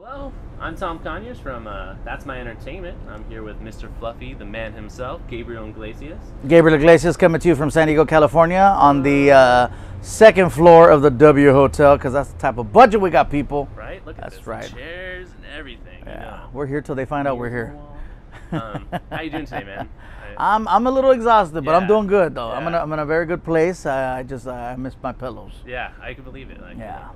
Hello, I'm Tom Conyers from That's My Entertainment. I'm here with Mr. Fluffy, the man himself, Gabriel Iglesias. Gabriel Iglesias coming to you from San Diego, California on the second floor of the W Hotel because that's the type of budget we got, people. Right? Look at That's this. right. Chairs and everything. Yeah, You know. we're here till they find out we're here. How you doing today, man? I'm a little exhausted, but I'm Yeah. doing good though. Yeah. I'm in a very good place. I missed my pillows. Yeah, I can believe it. Like, Yeah.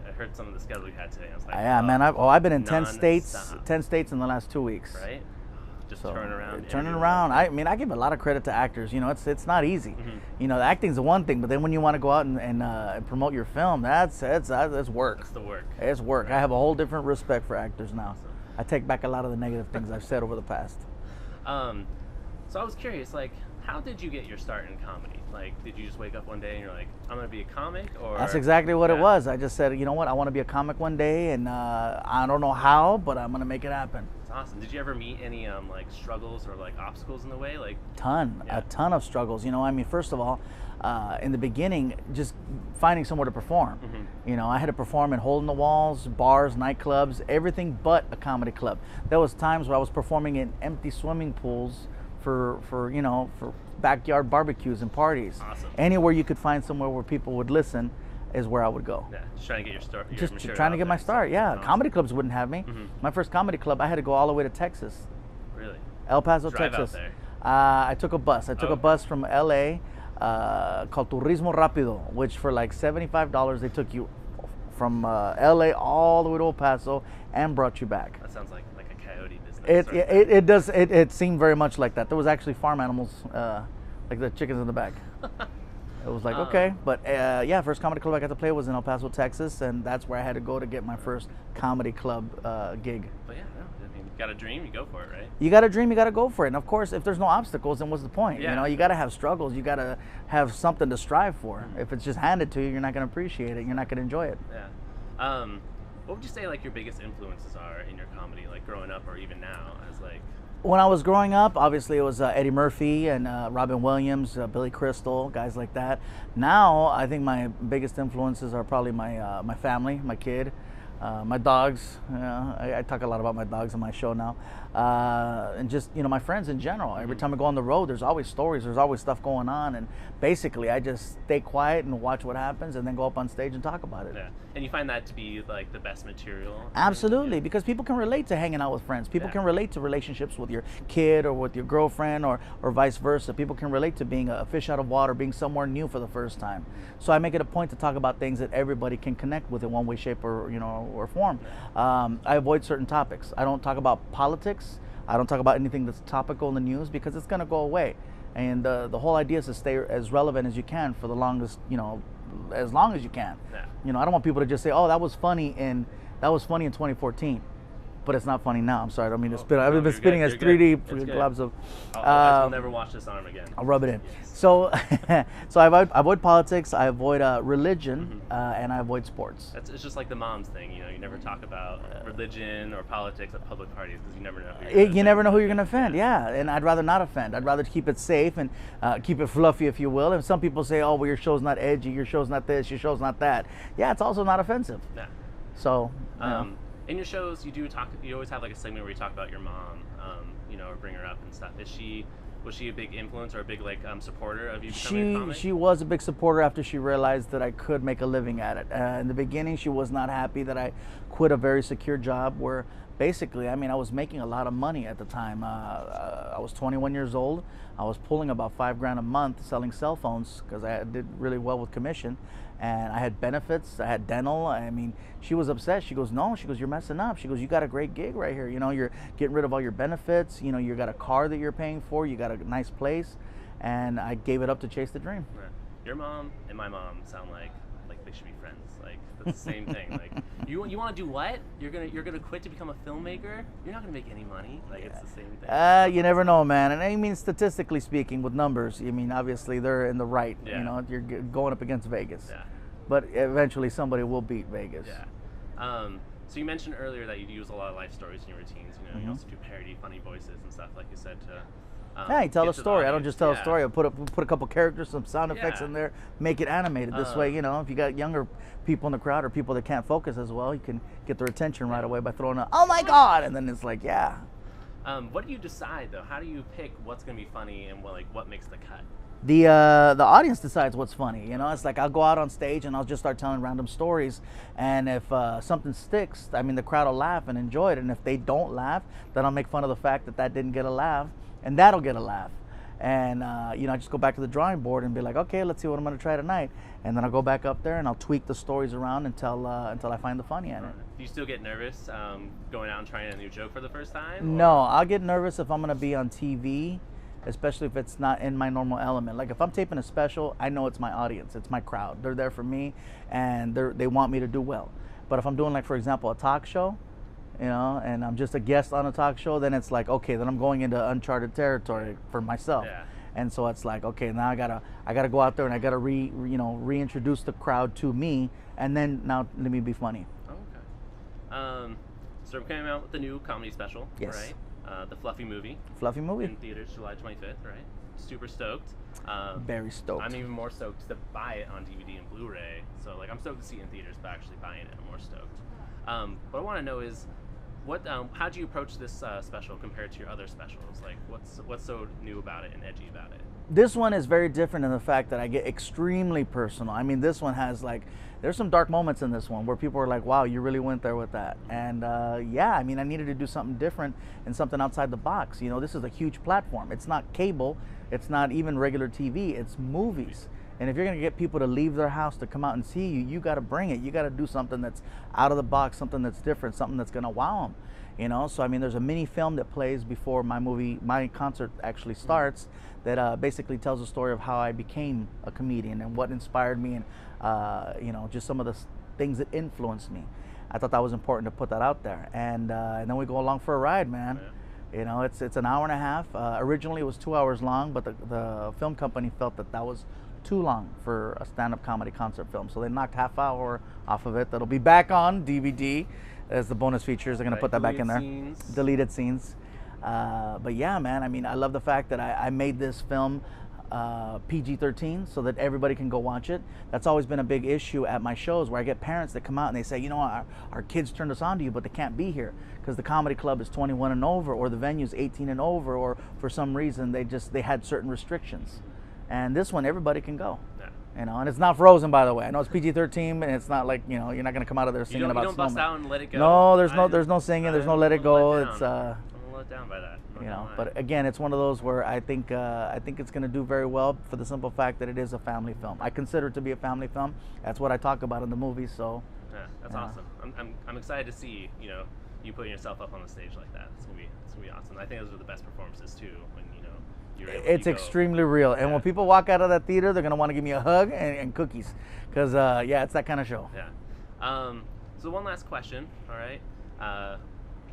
I heard some of the schedule we had today. I was like, Yeah, man. I've been in 10 states, non-stop. 10 states in the last 2 weeks. Right? Just So, turning around. turning everywhere. around. I mean, I give a lot of credit to actors. You know, it's not easy. Mhm. You know, the acting's one thing, but then when you want to go out and promote your film, that's work. It's the work. It's work. I have a whole different respect for actors now. I take back a lot of the negative things I've said over the past. So I was curious, like, how did you get your start in comedy? Like, did you just wake up one day and you're like, I'm gonna be a comic? Or That's exactly what it Yeah. was. I just said, you know what, I want to be a comic one day, and I don't know how, but I'm gonna make it happen. It's awesome. Did you ever meet any like struggles or like obstacles in the way? Like, A ton of struggles. You know, I mean, first of all, in the beginning, just finding somewhere to perform. Mhm. You know, I had to perform in hole in the walls, bars, nightclubs, everything but a comedy club. There was times where I was performing in empty swimming pools for backyard barbecues and parties. Awesome. Anywhere you could find somewhere where people would listen is where I would go. yeah, just trying to get your start. Your Just material trying to out get my there. start. Yeah, Awesome. comedy clubs wouldn't have me. Mhm. My first comedy club, I had to go all the way to Texas, Really? El Paso, Drive out Texas. there. I took a bus. I took Oh, a bus from LA called Turismo Rápido, which for like $75 they took you from LA all the way to El Paso and brought you back. That sounds like a coyote business. It does. It seemed very much like that. There was actually farm animals, like the chickens in the back. It was like, okay, but yeah, first comedy club I got to play was in El Paso, Texas, and that's where I had to go to get my first comedy club gig. But yeah, no, I mean, you got a dream, you go for it, right? You got a dream, you got to go for it. And of course, if there's no obstacles, then what's the point? Yeah. You know, you got to have struggles. You got to have something to strive for. If it's just handed to you, you're not going to appreciate it. You're not going to enjoy it. Yeah. What would you say like your biggest influences are in your comedy, like growing up or even now, as like? When I was growing up, obviously it was Eddie Murphy and Robin Williams, Billy Crystal, guys like that. Now, I think my biggest influences are probably my family, my kid, my dogs. I talk a lot about my dogs on my show now, and just my friends in general. Every time I go on the road, there's always stories, there's always stuff going on, and basically I just stay quiet and watch what happens, and then go up on stage and talk about it. Yeah. And you find that to be like the best material? Absolutely, Yeah. because people can relate to hanging out with friends. People Yeah. can relate to relationships with your kid or with your girlfriend or vice versa. People can relate to being a fish out of water, being somewhere new for the first time. So I make it a point to talk about things that everybody can connect with in one way, shape, or form. I avoid certain topics. I don't talk about politics. I don't talk about anything that's topical in the news because it's going to go away. And the whole idea is to stay as relevant as you can for the longest, as long as you can. Yeah. I don't want people to just say, "Oh, that was funny in 2014," but it's not funny now. I'm sorry, I don't mean to spit. I've no, been you're spitting good, as you're 3D good. It's good. globs of. I'll never watch this arm again. I'll rub it in. Yes. So, so I avoid politics, I avoid religion, and I avoid sports. It's just like the moms thing, you never talk about religion or politics at public parties because you never know who you're You never know who you're going to offend, yeah. And I'd rather not offend. I'd rather keep it safe and keep it fluffy, if you will. And some people say, "Oh, well, your show's not edgy, your show's not this, your show's not that." Yeah, it's also not offensive. Yeah. So, In your shows, you always have like a segment where you talk about your mom, or bring her up and stuff. Was she a big influence or a big supporter of you becoming a comic? She was a big supporter after she realized that I could make a living at it. In the beginning, she was not happy that I quit a very secure job where basically, I was making a lot of money at the time. I was 21 years old. I was pulling about $5,000 a month selling cell phones because I did really well with commission. And I had benefits, I had dental. She was upset. She goes, "No," she goes, "You're messing up." She goes, "You got a great gig right here. You're getting rid of all your benefits. You got a car that you're paying for. You got a nice place." And I gave it up to chase the dream. Yeah. Your mom and my mom sound like they should be friends. Like that's the same thing. Like you want to do what? You're gonna quit to become a filmmaker? You're not gonna make any money. Like it's the same thing. You never know, man. And statistically speaking, with numbers, obviously they're in the right. Yeah. You're going up against Vegas. Yeah. But eventually somebody will beat Vegas. Yeah. So you mentioned earlier that you use a lot of life stories in your routines. You also do parody, funny voices and stuff, like you said, to Yeah, you tell a get to the story. I don't audience. just tell a Yeah. story. I put a couple characters, some sound effects Yeah. in there, make it animated. This way, you know, if you got younger people in the crowd or people that can't focus as well, you can get their attention right away by throwing a "Oh my God!" and then it's like, yeah. What do you decide though? How do you pick what's gonna be funny and what makes the cut? The audience decides what's funny. You know, it's like I'll go out on stage and I'll just start telling random stories, and if something sticks, I mean, the crowd will laugh and enjoy it. And if they don't laugh, then I'll make fun of the fact that that didn't get a laugh, and that'll get a laugh. And you know, I just go back to the drawing board and be like, okay, let's see what I'm going to try tonight. And then I'll go back up there and I'll tweak the stories around until I find the funny in it. Do you still get nervous going out and trying a new joke for the first time? No, I'll get nervous if I'm going to be on TV, especially if it's not in my normal element. Like if I'm taping a special, I know it's my audience, it's my crowd. They're there for me, and they want me to do well. But if I'm doing, like, for example, a talk show, you know, and I'm just a guest on a talk show, then it's like, okay, then I'm going into uncharted territory for myself. Yeah. And so it's like, okay, now I gotta go out there and I gotta reintroduce the crowd to me, and then now let me be funny. Okay. So we're coming out with the new comedy special, Yes. right? The Fluffy Movie. Fluffy In movie. theaters July 25th, right? Super stoked. Very stoked. I'm even more stoked to buy it on DVD and Blu-ray. So like I'm stoked to see it in theaters, but actually buying it, I'm more stoked. What I want to know is, how do you approach this special compared to your other specials? Like, what's so new about it and edgy about it? This one is very different in the fact that I get extremely personal. I mean, this one has, like, there's some dark moments in this one where people are like, wow, you really went there with that. And yeah, I mean, I needed to do something different and something outside the box. You know, this is a huge platform. It's not cable. It's not even regular TV. It's movies. And if you're going to get people to leave their house to come out and see you, you got to bring it. You got to do something that's out of the box, something that's different, something that's going to wow them. You know, so I mean, there's a mini film that plays before my concert actually starts that basically tells the story of how I became a comedian and what inspired me, and you know, just some of the things that influenced me. I thought that was important to put that out there, and then we go along for a ride, man. Yeah. You know, it's an hour and a half. Originally, it was 2 hours long, but the film company felt that was too long for a stand-up comedy concert film, so they knocked half hour off of it. That'll be back on DVD as the bonus features. They're gonna put that back in there. Deleted scenes. But yeah, man, I mean, I love the fact that I made this film PG-13 so that everybody can go watch it. That's always been a big issue at my shows, where I get parents that come out and they say, you know, our kids turned us on to you, but they can't be here because the comedy club is 21 and over, or the venue's 18 and over, or for some reason they had certain restrictions. And this one, everybody can go. Yeah. You know, and it's not Frozen, by the way. I know it's PG-13, and it's not like, you know, you're not gonna come out of there singing about snowmen. You don't bust out and let it go. No, there's no singing. There's no let it go. It's I'm let down by that. You know, but again, it's one of those where I think it's gonna do very well for the simple fact that it is a family film. I consider it to be a family film. That's what I talk about in the movie. So. Yeah, that's awesome. I'm excited to see, you know, you putting yourself up on the stage like that. It's gonna be awesome. I think those are the best performances too. When it's extremely real, and when people walk out of that theater, they're gonna want to give me a hug and cookies, because yeah, it's that kind of show. Yeah. So one last question. All right.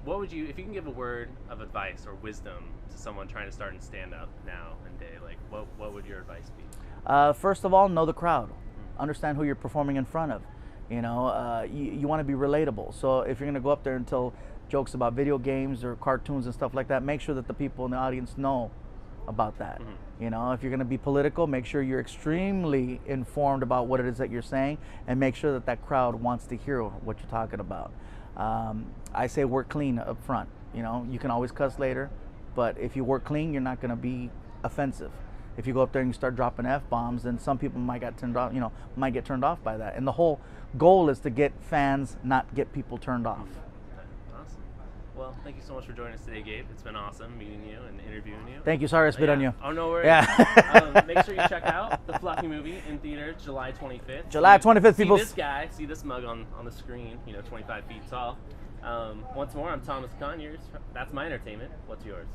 What would you, if you can give a word of advice or wisdom to someone trying to start in stand-up now and day, like what would your advice be? First of all, know the crowd. Understand who you're performing in front of. You know, you want to be relatable. So if you're gonna go up there and tell jokes about video games or cartoons and stuff like that, make sure that the people in the audience know about that. You know, if you're going to be political, make sure you're extremely informed about what it is that you're saying, and make sure that that crowd wants to hear what you're talking about. I say work clean up front. You know, you can always cuss later, but if you work clean, you're not going to be offensive. If you go up there and you start dropping F-bombs, then some people might get turned off, might get turned off by that. And the whole goal is to get fans, not get people turned off. Well, thank you so much for joining us today, Gabe. It's been awesome meeting you and interviewing you. Thank you. Sorry I spit on you. Oh, no worries. Yeah. Make sure you check out the Fluffy Movie in theaters July 25th. July 25th, people. See this guy, see this mug on the screen, 25 feet tall. Once more, I'm Thomas Conyers. That's my entertainment. What's yours?